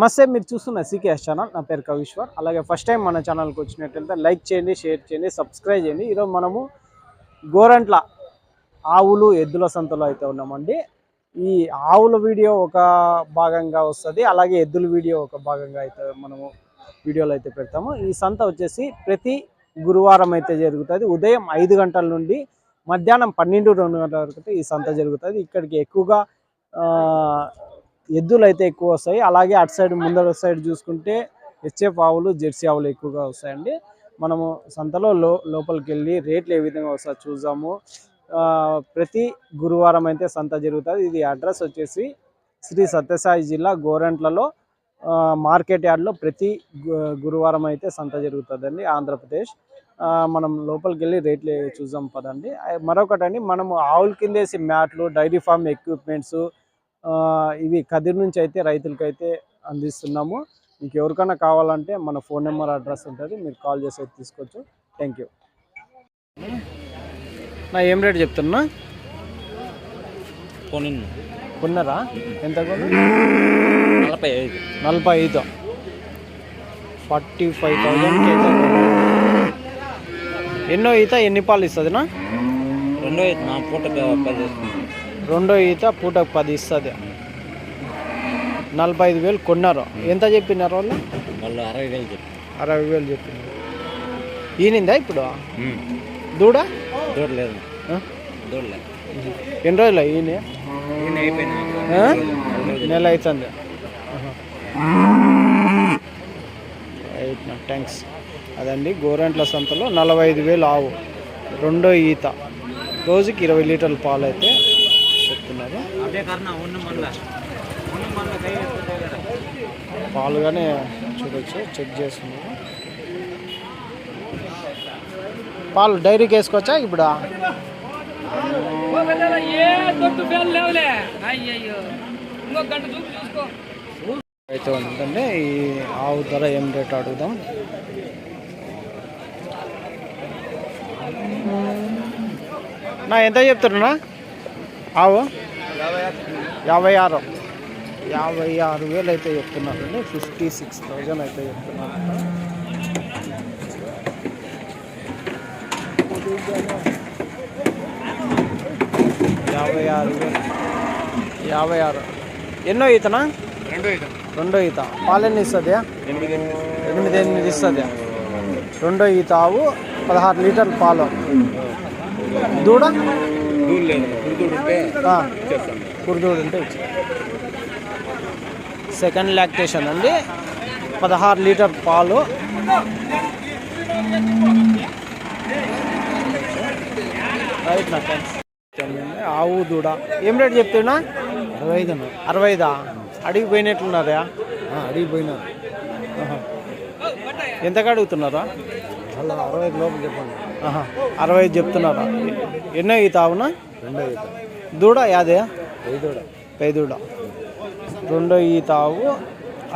నమస్తే, మీరు చూస్తున్న సీకేఎస్ ఛానల్. నా పేరు కవిశ్వర్. అలాగే ఫస్ట్ టైం మన ఛానల్కి వచ్చినట్లయితే లైక్ చేయండి, షేర్ చేయండి, సబ్స్క్రైబ్ చేయండి. ఈరోజు మనము గోరంట్ల ఆవులు ఎద్దుల సంతలో అయితే ఉన్నామండి. ఈ ఆవుల వీడియో ఒక భాగంగా వస్తుంది, అలాగే ఎద్దుల వీడియో ఒక భాగంగా అయితే మనము వీడియోలు అయితే పెడతాము. ఈ సంత వచ్చేసి ప్రతి గురువారం అయితే జరుగుతుంది. ఉదయం 5 గంటల నుండి మధ్యాహ్నం 12-2 గంటల వరకు అయితే ఈ సంత జరుగుతుంది. ఇక్కడికి ఎక్కువగా ఎద్దులు అయితే ఎక్కువ వస్తాయి. అలాగే అటు సైడ్ ముందర సైడ్ చూసుకుంటే హెచ్ఎఫ్ ఆవులు, జెర్సీ ఆవులు ఎక్కువగా వస్తాయండి. మనము సంతలో లోపలికి వెళ్ళి రేట్లు ఏ విధంగా వస్తాయో చూద్దాము. ప్రతి గురువారం అయితే సంత జరుగుతుంది. ఇది అడ్రస్ వచ్చేసి శ్రీ సత్యసాయి జిల్లా గోరంట్లలో మార్కెట్ యార్డ్లో ప్రతి గురువారం అయితే సంత జరుగుతుందండి, ఆంధ్రప్రదేశ్. మనం లోపలికి వెళ్ళి రేట్లు చూద్దాం పదండి. మరొకటండి, మనము ఆవుల కిందేసి మ్యాట్లు, డైరీ ఫార్మ్ ఎక్విప్మెంట్స్ ఇవి కదిరి నుంచి అయితే రైతులకైతే అందిస్తున్నాము. మీకు ఎవరికైనా కావాలంటే మన ఫోన్ నెంబర్, అడ్రస్ ఉంటుంది, మీరు కాల్ చేసి అయితే తీసుకోవచ్చు. Thank you. నా ఏం రేట్ చెప్తున్నా? కొన్నారా? ఎంత కొన్నా? 45. 45,000 అయితే. ఎన్నో ఈత ఎన్ని పాలు ఇస్తుందినా? రెండో ఈత పూటకు 10 ఇస్తుంది. 45,000 కొన్నారు. ఎంత చెప్పినారు వాళ్ళు? 60,000 చెప్పినారు. ఈనిందా ఇప్పుడు? దూడ లేదు. ఎన్ని రోజులు ఈయన? నెల అవుతుంది. థ్యాంక్స్. అదండి, గోరంట్ల సంతలో 45,000 ఆవు, రెండో ఈత, రోజుకి 20 లీటర్ల పాలు అయితే చెప్తున్నారు. పాలుగానే చూడొచ్చు, చెక్ చేస్తున్నారు. పాలు డైరీకి వేసుకోవచ్చా ఇప్పుడు? అయితే ఉంటుందండి. ఈ ఆవు ధర ఏం రేట్ అడుగుదాం. నా ఎంత చెప్తున్నా? ఆవు 56,000 అయితే చెప్తున్నారండి. 56,000 అయితే చెప్తున్నారు. 56,000. ఎన్నో ఈతనా? రెండో ఈత. పాలెన్ని ఇస్తుంది? 8 ఇస్తుంది. రెండో ఈత ఆవు, 16 లీటర్ల పాలు. దూడ కుర్దూడు ఉంటే సెకండ్ లాక్టేషన్ అండి. 16 లీటర్ పాలు. రైట్ నా థ్యాంక్స్. ఆవు దూడ ఏం రేట్ చెప్తున్నా? 65. అడిగి పోయినట్లున్నారా? అడిగి పోయినారు. ఎంతకు అడుగుతున్నారా? 65 లోపల చెప్పండి. 65 చెప్తున్నారా? ఎన్నో ఈత ఆవునా? రెండో ఈత. దూడ యాదే? పైదూడ. రెండో ఈత ఆవు,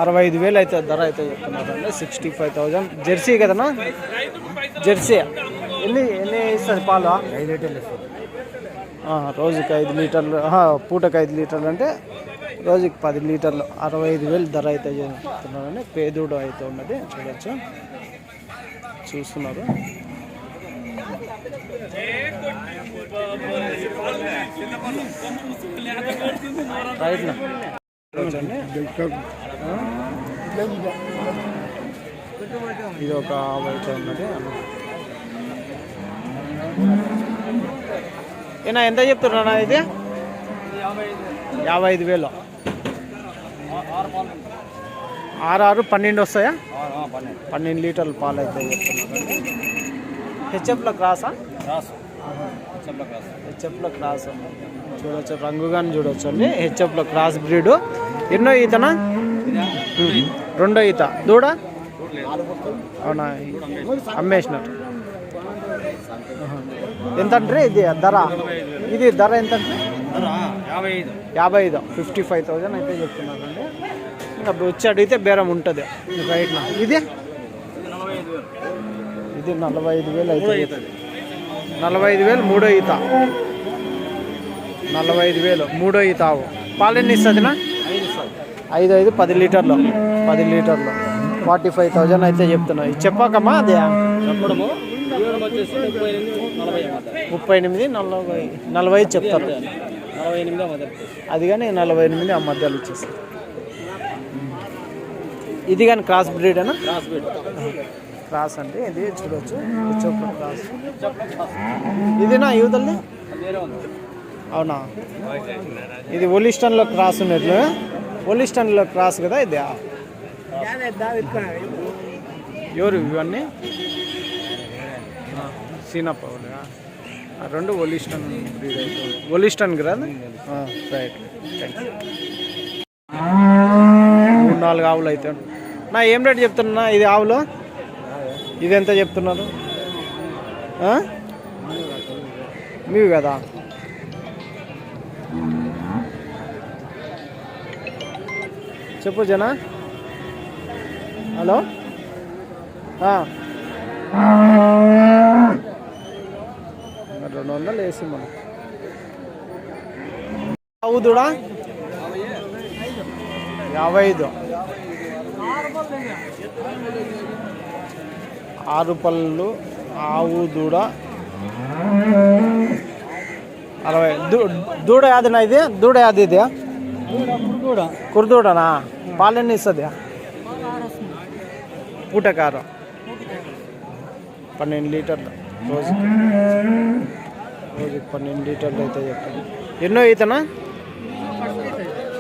65,000 అయితే ధర అయితే చెప్తున్నారండి. 65,000. జెర్సీ కదనా? జెర్సీ. ఎన్ని ఇస్తుంది పాలు? 5 లీటర్లు ఇస్తుంది. రోజుకి 5 లీటర్లు, పూటకు 5 లీటర్లు అంటే రోజుకి 10 లీటర్లు. 65,000 ధర అయితే చెప్తున్నారండి. పేదూడ అయితే ఉన్నది, చూడవచ్చు, చూస్తున్నారు. రైట్ నా ఇది ఒక ఆవు అయితే ఉన్నది. ఏనా ఎంత చెప్తున్నా? ఇది 55,000. 6 12 వస్తాయా? 12 లీటర్ల పాలు అయితే చెప్తున్నారు. హెచ్ఎఫ్లో క్రాసా? హెచ్ఎఫ్లో క్రాస్ చూడవచ్చు, రంగు కానీ చూడవచ్చు అండి. హెచ్ఎఫ్లో క్రాస్ బ్రీడ్. ఎన్నో ఈతనా? రెండో ఈత. దూడ అవునా? అమ్మేసినట్టు. ఎంత అంటే ఇది ధర? ఇది ధర ఎంత అంటే 55. 55,000 అయితే చెప్తున్నారండి. ఇంకా వచ్చి అడిగితే బేరం ఉంటుంది. రైట్నా? ఇది 45,000 అయితే. 45,000 మూడో ఈత. 45,000 మూడో ఈత ఆవు. పాలు ఎన్ని ఇస్తుందినా? 5 10 లీటర్లు. 10 లీటర్లు 45,000 అయితే చెప్తున్నావు. ఇది చెప్పాకమ్మా అది 38, 40 చెప్తారు. అది కానీ 48 ఆ మధ్యలో వచ్చేసి. ఇది కానీ క్రాస్ బ్రీడ్ అనా? క్రాస్ అంటే ఇది చూడవచ్చు. క్రాస్ ఇదినా యూతల్ని? అవునా, ఇది ఒలిస్టన్లో క్రాస్ ఉన్నట్లు. ఒలిస్టన్లో క్రాస్ కదా ఇది. ఎవరు ఇవన్నీ? సీనప్ప రెండు ఒలిస్టన్ బ్రీడ్ అయితే. ఒలిస్టన్ కదా రైట్. 3-4 ఆవులు అయితే నా ఏం రేట్ చెప్తున్నా ఇది ఆవులు? ఇది ఎంత చెప్తున్నారు? మీవి కదా. చెప్పు జనా. హలో 200 వేసి మనం. ఆవు దూడ 55, 6 పళ్ళు ఆవు దూడ 60. దూడ యాదినా ఇది? దూడ యాది ఇది? కుర్దూడనా? పాలెన్ని ఇస్తుంది? పూటకారం 12 లీటర్లు రోజుకి 12 లీటర్లు అయితే చెప్తాను. ఎన్నో ఈతనా?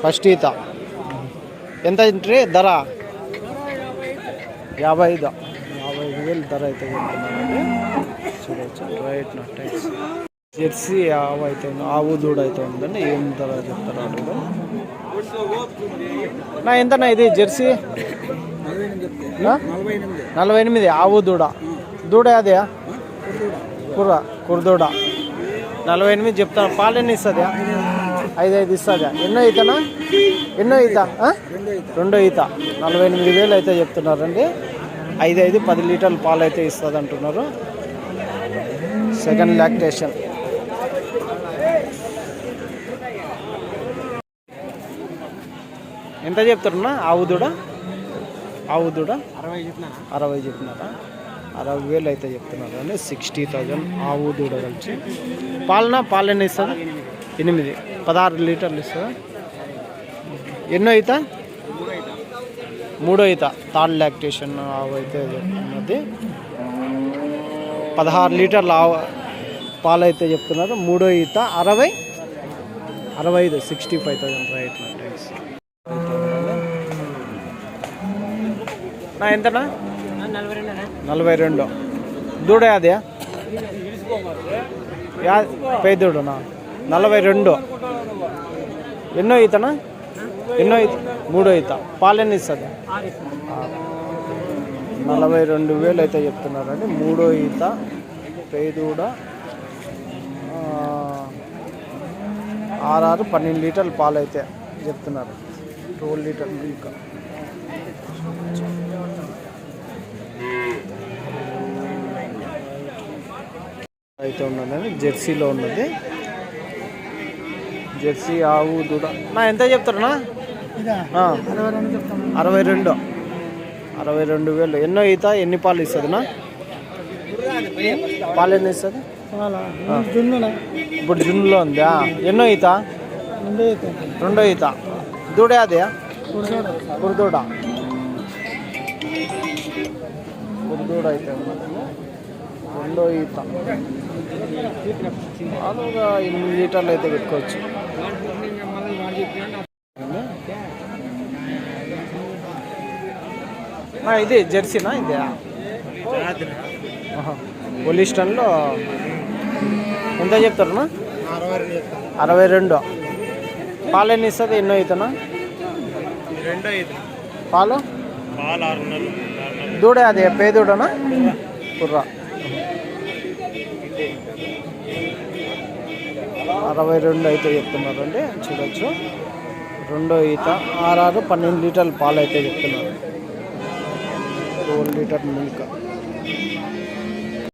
ఫస్ట్ ఈత. ఎంత ఎంట్రీ ధర? 55,000 ధర అయితే చెప్తున్నానండి. చూడవచ్చు. రైట్ నా టైప్స్ జెర్సీ ఆవు అయితే ఆవు దూడ అయితే ఉందండి. ఏం ధర చెప్తారు అడుగు నా? ఎంతనా ఇది జెర్సీ? 48 ఆవు దూడ. దూడ అదే కుర్దూడ 48 చెప్తాను. పాలు ఎన్ని ఇస్తుంది? 5 ఇస్తుందా? ఎన్నో ఈతనా? ఎన్నో ఈత? 2 ఈత 48,000 అయితే చెప్తున్నారండి. 5 10 లీటర్ల పాలు అయితే ఇస్తుంది అంటున్నారు. Second lactation. ఎంత చెప్తారన్నా ఆవు దూడ? 60 చెప్పినారా? 60,000 అయితే చెప్తున్నారు అండి. 60,000 ఆవు దూడ కలిసి. పాలు ఎన్ని ఇస్తుంది? 8 16 లీటర్లు ఇస్తుందా? ఎన్నో ఈత? 3 ఈత. థర్డ్ లాక్టేషన్ ఆవు అయితే చెప్తున్నది. 16 లీటర్ల ఆవు పాలు అయితే చెప్తున్నారు. 3 ఈత 65 65,000 రైట్. థ్యాంక్స్. ఎంతనా? 42. దూడ అదే పేదూడనా? 42. ఎన్నో ఈతనా? ఎన్నో ఈత? 3 ఈత. పాలు ఎన్ని ఇస్తుంది? 42,000 అయితే చెప్తున్నారండి. 3 ఈత పేదూడ 12 లీటర్ల పాలు అయితే చెప్తున్నారు. 12 లీటర్ మిల్క్ అయితే ఉన్నదండి. జెర్సీలో ఉన్నది. జెర్సీ ఆవు దూడ నా ఎంత చెప్తారన్నా? 62,000. ఎన్నో ఈత? ఎన్ని పాలు ఇస్తుంది నా? పాలు ఎన్ని ఇస్తుంది? ఇప్పుడు జున్నులో ఉందా? ఎన్నో ఈత? 2 ఈత. దూడ అదే కుర్దూడ అయితే ఉన్నదండి. 2 ఈత. మామూలుగా 8 లీటర్లు అయితే పెట్టుకోవచ్చు. ఇది జెర్సీనా? ఇది ఒలిస్టన్లో ఎంత చెప్తారన్నా? 62. పాలు ఎన్ని ఇస్తుంది? ఎన్నో ఈతనా? 2 ఈత. పాలు 6 నెలలు. దూడ అది పేదూడనా? కుర్ర 62 అయితే చెప్తున్నారండి. చూడొచ్చు. 2 ఈత 12 లీటర్ల పాలు అయితే చెప్తున్నారు. 12 లీటర్ మిల్క్.